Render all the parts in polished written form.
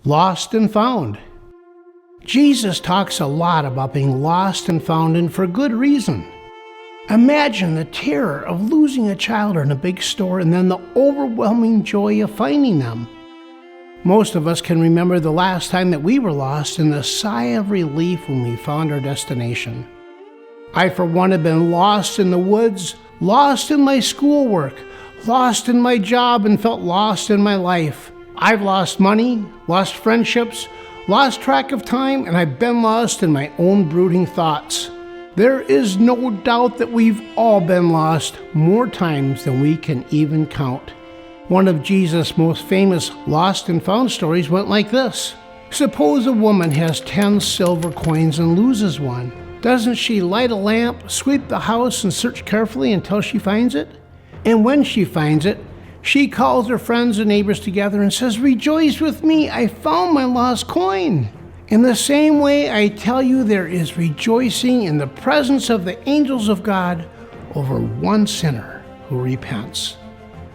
Lost and found. Jesus talks a lot about being lost and found, and for good reason. Imagine the terror of losing a child in a big store and then the overwhelming joy of finding them. Most of us can remember the last time that we were lost and the sigh of relief when we found our destination. I, for one, have been lost in the woods, lost in my schoolwork, lost in my job, and felt lost in my life. I've lost money, lost friendships, lost track of time, and I've been lost in my own brooding thoughts. There is no doubt that we've all been lost more times than we can even count. One of Jesus' most famous lost and found stories went like this. Suppose a woman has 10 silver coins and loses one. Doesn't she light a lamp, sweep the house, and search carefully until she finds it? And when she finds it, she calls her friends and neighbors together and says, "Rejoice with me, I found my lost coin." In the same way, I tell you, there is rejoicing in the presence of the angels of God over one sinner who repents.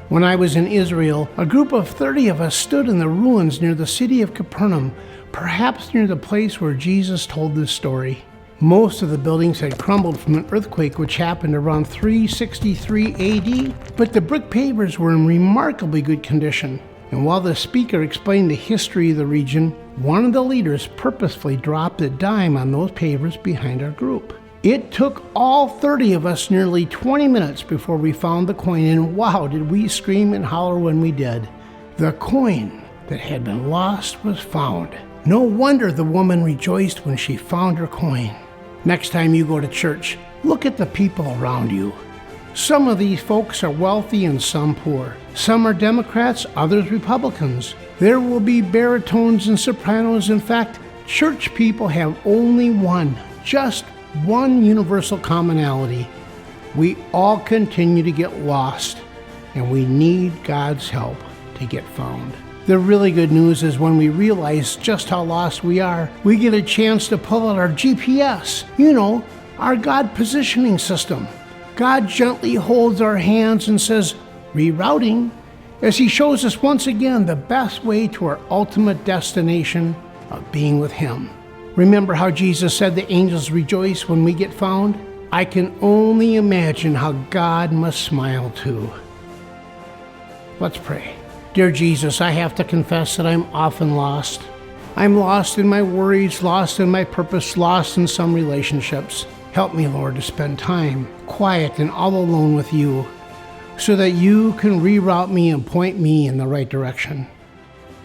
When I was in Israel, a group of 30 of us stood in the ruins near the city of Capernaum, perhaps near the place where Jesus told this story. Most of the buildings had crumbled from an earthquake which happened around 363 AD, but the brick pavers were in remarkably good condition. And while the speaker explained the history of the region, one of the leaders purposefully dropped a dime on those pavers behind our group. It took all 30 of us nearly 20 minutes before we found the coin, and wow, did we scream and holler when we did. The coin that had been lost was found. No wonder the woman rejoiced when she found her coin. Next time you go to church, look at the people around you. Some of these folks are wealthy and some poor. Some are Democrats, others Republicans. There will be baritones and sopranos. In fact, church people have only just one universal commonality. We all continue to get lost, and we need God's help to get found. The really good news is when we realize just how lost we are, we get a chance to pull out our GPS, our God positioning system. God gently holds our hands and says, "Rerouting," as He shows us once again the best way to our ultimate destination of being with Him. Remember how Jesus said the angels rejoice when we get found? I can only imagine how God must smile too. Let's pray. Dear Jesus, I have to confess that I'm often lost. I'm lost in my worries, lost in my purpose, lost in some relationships. Help me, Lord, to spend time quiet and all alone with You so that You can reroute me and point me in the right direction.